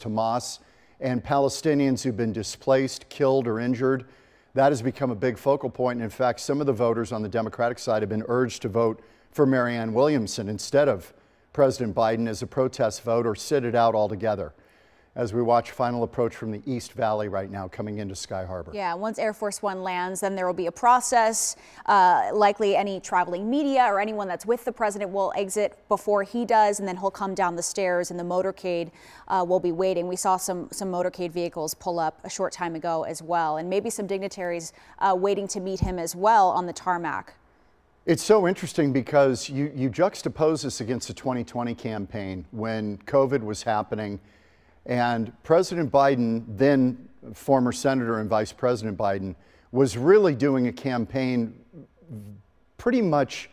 Hamas and Palestinians who've been displaced, killed, or injured. That has become a big focal point. And in fact, some of the voters on the Democratic side have been urged to vote for Marianne Williamson instead of President Biden as a protest vote or sit it out altogether, as we watch final approach from the East Valley right now coming into Sky Harbor. Yeah, once Air Force One lands, then there will be a process. Likely any traveling media or anyone that's with the president will exit before he does, and then he'll come down the stairs and the motorcade will be waiting. We saw some motorcade vehicles pull up a short time ago as well, and maybe some dignitaries waiting to meet him as well on the tarmac. It's so interesting because you juxtapose this against the 2020 campaign when COVID was happening. And President Biden, then former Senator and Vice President Biden, was really doing a campaign pretty much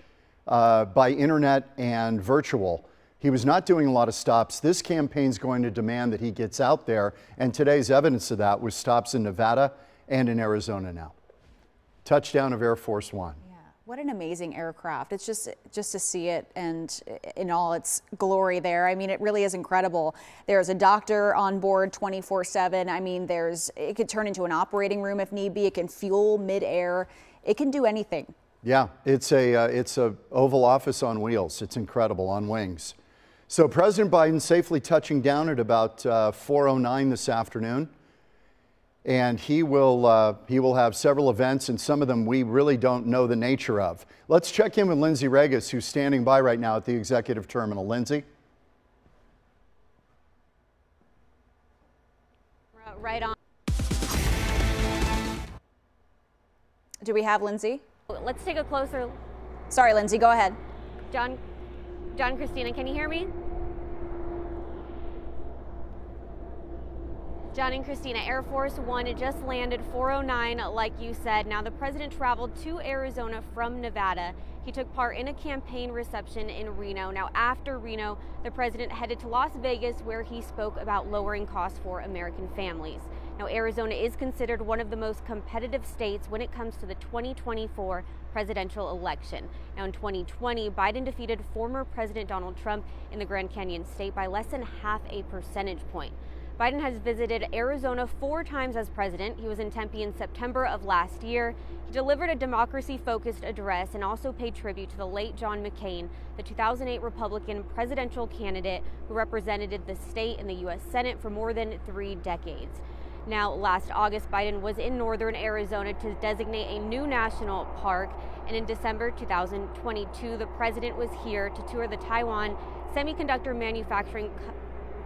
by internet and virtual. He was not doing a lot of stops. This campaign's going to demand that he gets out there, and today's evidence of that was stops in Nevada and in Arizona now. Touchdown of Air Force One. What an amazing aircraft. It's just to see it and in all its glory there. I mean, it really is incredible. There's a doctor on board 24/7. I mean, it could turn into an operating room if need be. It can fuel midair. It can do anything. Yeah, it's a Oval Office on wheels. It's incredible, on wings. So President Biden safely touching down at about 4:09 this afternoon. And he will have several events, and some of them we really don't know the nature of. Let's check in with Lindsay Regis, who's standing by right now at the executive terminal. Lindsay? Right on. Do we have Lindsay? Let's take a closer. Sorry, Lindsay, go ahead. John, Christina, can you hear me? John and Christina, Air Force One just landed 4:09, like you said. Now, the president traveled to Arizona from Nevada. He took part in a campaign reception in Reno. Now, after Reno, the president headed to Las Vegas, where he spoke about lowering costs for American families. Now, Arizona is considered one of the most competitive states when it comes to the 2024 presidential election. Now, in 2020, Biden defeated former President Donald Trump in the Grand Canyon state by less than half a percentage point. Biden has visited Arizona 4 times as president. He was in Tempe in September of last year. He delivered a democracy-focused address and also paid tribute to the late John McCain, the 2008 Republican presidential candidate who represented the state in the U.S. Senate for more than 3 decades. Now, last August, Biden was in northern Arizona to designate a new national park. And in December 2022, the president was here to tour the Taiwan semiconductor manufacturing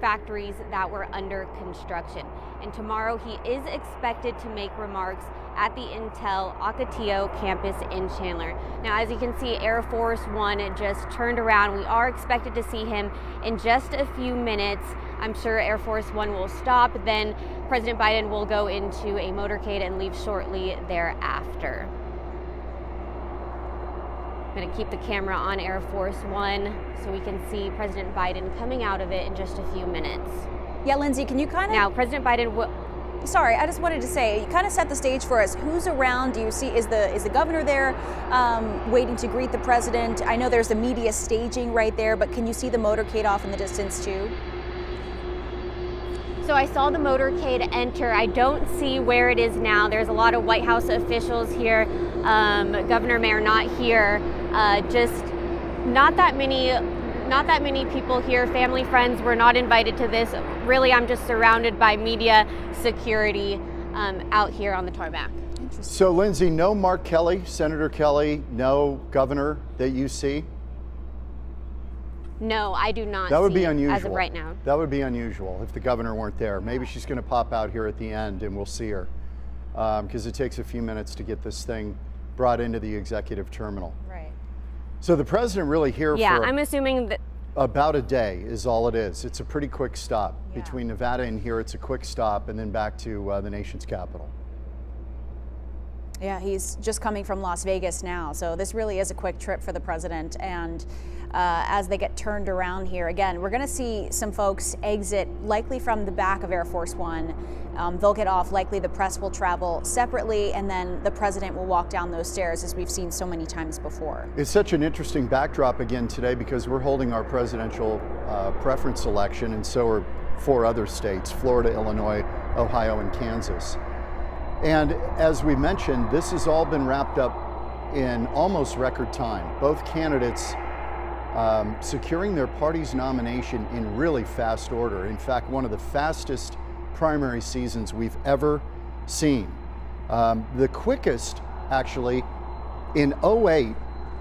factories that were under construction. And tomorrow he is expected to make remarks at the Intel Ocotillo campus in Chandler. Now, as you can see, Air Force One just turned around. We are expected to see him in just a few minutes. I'm sure Air Force One will stop. Then President Biden will go into a motorcade and leave shortly thereafter. I'm going to keep the camera on Air Force One so we can see President Biden coming out of it in just a few minutes. Yeah, Lindsay, can you kind of... Now, President Biden will... Sorry, I just wanted to say, you kind of set the stage for us. Who's around? Do you see, is the governor there waiting to greet the president? I know there's the media staging right there, but can you see the motorcade off in the distance too? So I saw the motorcade enter. I don't see where it is now. There's a lot of White House officials here. Governor Mayor not here. Just not that many people here. Family, friends were not invited to this. Really, I'm just surrounded by media security out here on the tarmac. So, Lindsay, no Mark Kelly, Senator Kelly, no governor that you see? No, I do not. That would be unusual. As of right now. That would be unusual if the governor weren't there. Maybe she's going to pop out here at the end and we'll see her, because it takes a few minutes to get this thing brought into the executive terminal. Right. So the president really here for I'm assuming that about a day is all it is. It's a pretty quick stop. Between Nevada and here, it's a quick stop and then back to the nation's capital. Yeah, he's just coming from Las Vegas now, so this really is a quick trip for the president. And as they get turned around here, again, we're going to see some folks exit, likely from the back of Air Force One. They'll get off, likely the press will travel separately, and then the president will walk down those stairs, as we've seen so many times before. It's such an interesting backdrop again today because we're holding our presidential preference election, and so are 4 other states: Florida, Illinois, Ohio, and Kansas. And as we mentioned, this has all been wrapped up in almost record time. Both candidates securing their party's nomination in really fast order. In fact, one of the fastest primary seasons we've ever seen. The quickest, actually, in 2008,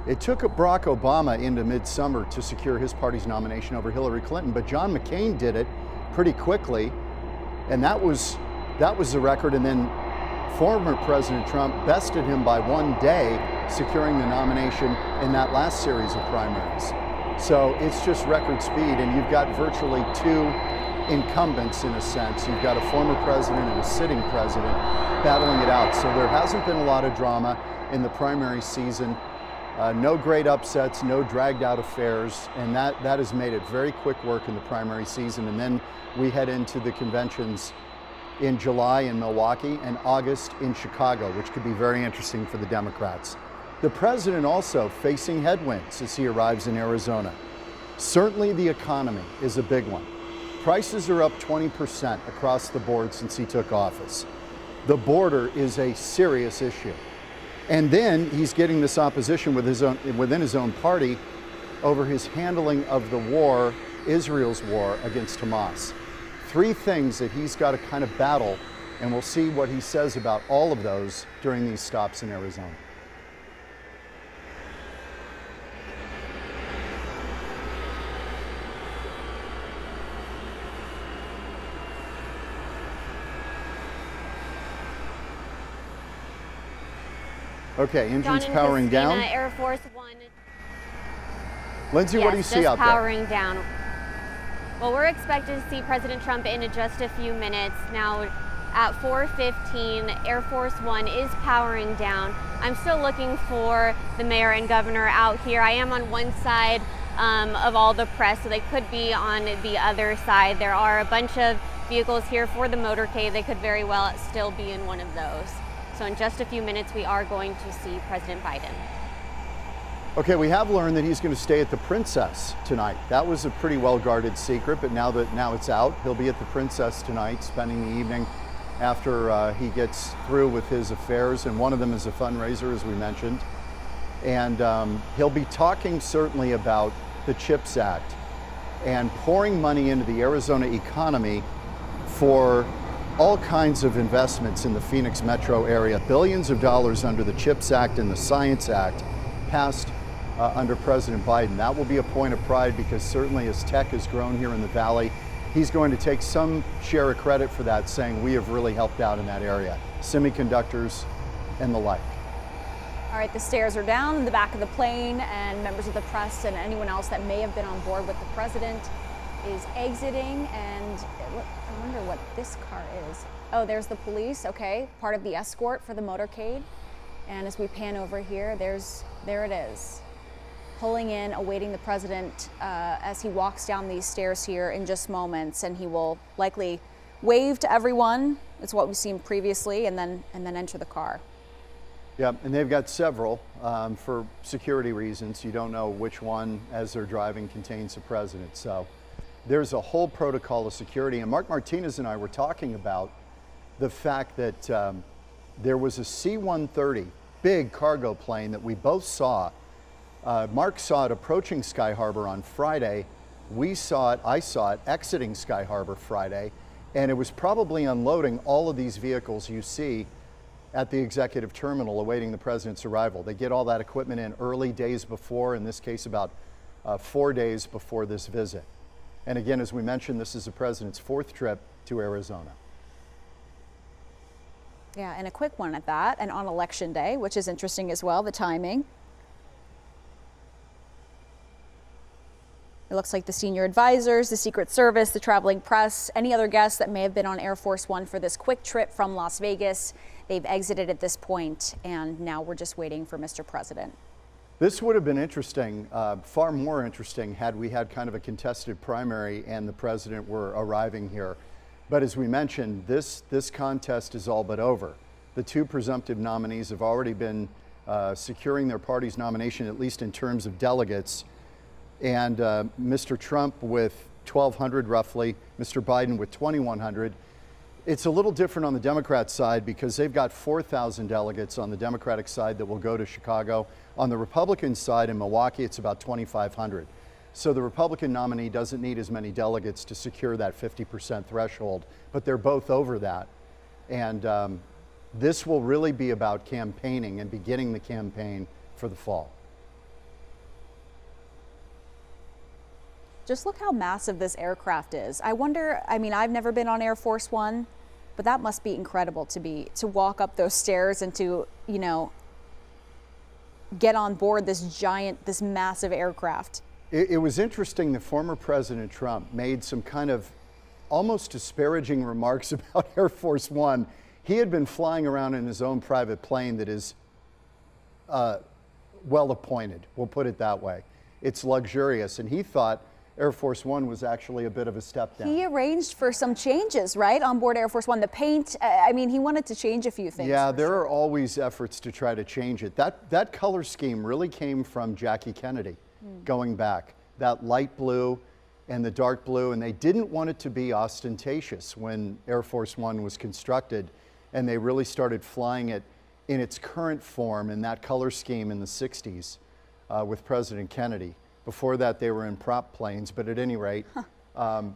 it took Barack Obama into midsummer to secure his party's nomination over Hillary Clinton, but John McCain did it pretty quickly, and that was the record. And then former President Trump bested him by 1 day, securing the nomination in that last series of primaries. So it's just record speed, and you've got virtually 2 incumbents in a sense. You've got a former president and a sitting president battling it out. So there hasn't been a lot of drama in the primary season. No great upsets, no dragged out affairs, and that has made it very quick work in the primary season. And then we head into the conventions in July in Milwaukee and August in Chicago, which could be very interesting for the Democrats. The president also facing headwinds as he arrives in Arizona. Certainly the economy is a big one. Prices are up 20% across the board since he took office. The border is a serious issue. And then he's getting this opposition within his own party over his handling of the war, Israel's war against Hamas. 3 things that he's got to kind of battle, and we'll see what he says about all of those during these stops in Arizona. Okay, engines powering down. Air Force One. Lindsay, what do you see out there? Powering down. Well, we're expected to see President Trump in just a few minutes. Now, at 4:15, Air Force One is powering down. I'm still looking for the mayor and governor out here. I am on one side of all the press, so they could be on the other side. There are a bunch of vehicles here for the motorcade. They could very well still be in one of those. So in just a few minutes, we are going to see President Biden. Okay, we have learned that he's going to stay at the Princess tonight. That was a pretty well-guarded secret, but now it's out, he'll be at the Princess tonight, spending the evening after he gets through with his affairs, and one of them is a fundraiser, as we mentioned. And he'll be talking certainly about the CHIPS Act and pouring money into the Arizona economy for all kinds of investments in the Phoenix metro area. Billions of dollars under the CHIPS Act and the Science Act passed under President Biden. That will be a point of pride, because certainly as tech has grown here in the Valley, he's going to take some share of credit for that, saying we have really helped out in that area. Semiconductors and the like. All right, the stairs are down in the back of the plane, and members of the press and anyone else that may have been on board with the president is exiting. And I wonder what this car is. Oh, there's the police. Okay, part of the escort for the motorcade. And as we pan over here, there it is, pulling in, awaiting the president as he walks down these stairs here in just moments, and he will likely wave to everyone. It's what we've seen previously, and then enter the car. Yeah, and they've got several for security reasons. You don't know which one, as they're driving, contains the president. So there's a whole protocol of security. And Mark Martinez and I were talking about the fact that there was a C-130, big cargo plane that we both saw. Mark saw it approaching Sky Harbor on Friday. I saw it exiting Sky Harbor Friday, and it was probably unloading all of these vehicles you see at the executive terminal awaiting the president's arrival. They get all that equipment in early, days before, in this case about 4 days before this visit. And again, as we mentioned, this is the president's 4th trip to Arizona. Yeah, and a quick one at that, and on Election Day, which is interesting as well, the timing. It looks like the senior advisors, the Secret Service, the traveling press, any other guests that may have been on Air Force One for this quick trip from Las Vegas, they've exited at this point, and now we're just waiting for Mr. President. This would have been interesting, far more interesting, had we had kind of a contested primary and the president were arriving here. But as we mentioned, this contest is all but over. The 2 presumptive nominees have already been securing their party's nomination, at least in terms of delegates. And Mr. Trump, with 1,200 roughly, Mr. Biden with 2,100. It's a little different on the Democrat side because they've got 4,000 delegates on the Democratic side that will go to Chicago. On the Republican side in Milwaukee, it's about 2,500. So the Republican nominee doesn't need as many delegates to secure that 50% threshold, but they're both over that. And this will really be about campaigning and beginning the campaign for the fall. Just look how massive this aircraft is. I wonder, I mean, I've never been on Air Force One, but that must be incredible to walk up those stairs and to, you know, get on board this giant, this massive aircraft. It was interesting that former President Trump made some kind of almost disparaging remarks about Air Force One. He had been flying around in his own private plane that is well appointed, we'll put it that way. It's luxurious, and he thought Air Force One was actually a bit of a step down. He arranged for some changes, right, on board Air Force One. The paint, I mean, he wanted to change a few things. Yeah, there are always efforts to try to change it. That color scheme really came from Jackie Kennedy going back. That light blue and the dark blue, and they didn't want it to be ostentatious when Air Force One was constructed, and they really started flying it in its current form in that color scheme in the 60s with President Kennedy. Before that, they were in prop planes, but at any rate,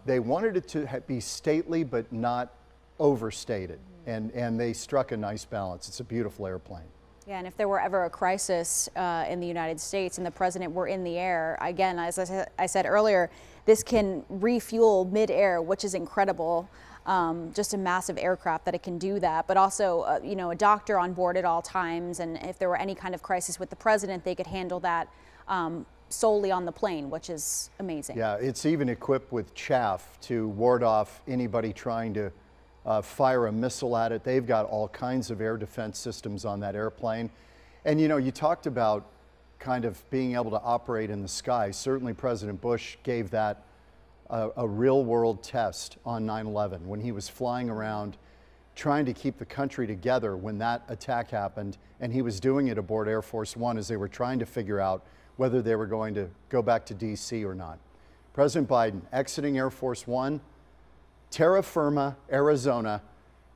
they wanted it to be stately but not overstated, and they struck a nice balance. It's a beautiful airplane. Yeah, and if there were ever a crisis in the United States and the president were in the air, again, as I said earlier, this can refuel mid-air, which is incredible. Just a massive aircraft that it can do that, but also, you know, a doctor on board at all times, and if there were any kind of crisis with the president, they could handle that solely on the plane, which is amazing. Yeah, it's even equipped with chaff to ward off anybody trying to fire a missile at it. They've got all kinds of air defense systems on that airplane. And you know, you talked about kind of being able to operate in the sky. Certainly President Bush gave that a real world test on 9/11 when he was flying around trying to keep the country together when that attack happened, and he was doing it aboard Air Force One as they were trying to figure out whether they were going to go back to DC or not. President Biden exiting Air Force One, terra firma, Arizona,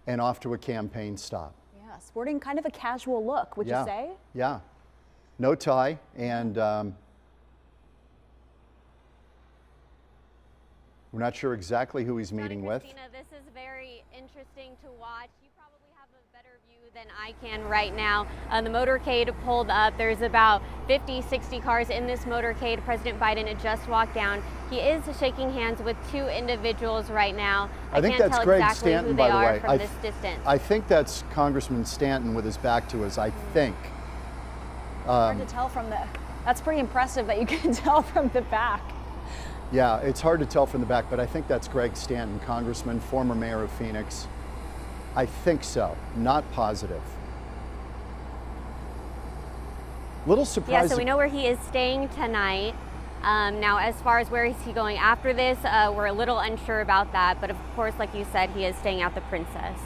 and off to a campaign stop. Yeah, sporting kind of a casual look, would you say? Yeah, no tie, and we're not sure exactly who he's meeting with. Christina, this is very interesting to watch. You probably have a better view than I can right now. The motorcade pulled up. There's about 50, 60 cars in this motorcade. President Biden had just walked down. He is shaking hands with two individuals right now. I think can't that's tell Greg exactly Stanton, who they by the are way. from this distance. I think that's Congressman Stanton with his back to us, I think. Hard to tell from the, that's pretty impressive that you can tell from the back. Yeah, it's hard to tell from the back, but I think that's Greg Stanton, Congressman, former mayor of Phoenix. I think so, not positive. Little surprising. Yeah, so we know where he is staying tonight. Now, as far as where is he going after this, we're a little unsure about that. But of course, like you said, he is staying at the Princess.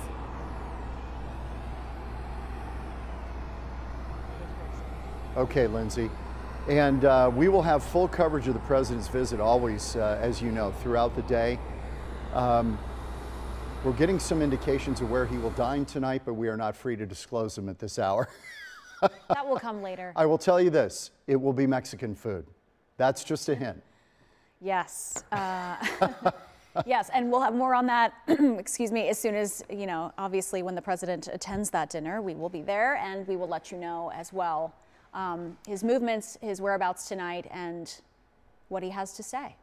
Okay, Lindsay. And we will have full coverage of the president's visit always, as you know, throughout the day. We're getting some indications of where he will dine tonight, but we are not free to disclose them at this hour. That will come later. I will tell you this, it will be Mexican food. That's just a hint. Yes. Yes, and we'll have more on that, excuse me, as soon as, you know, obviously when the president attends that dinner, we will be there and we will let you know as well his movements, his whereabouts tonight, and what he has to say.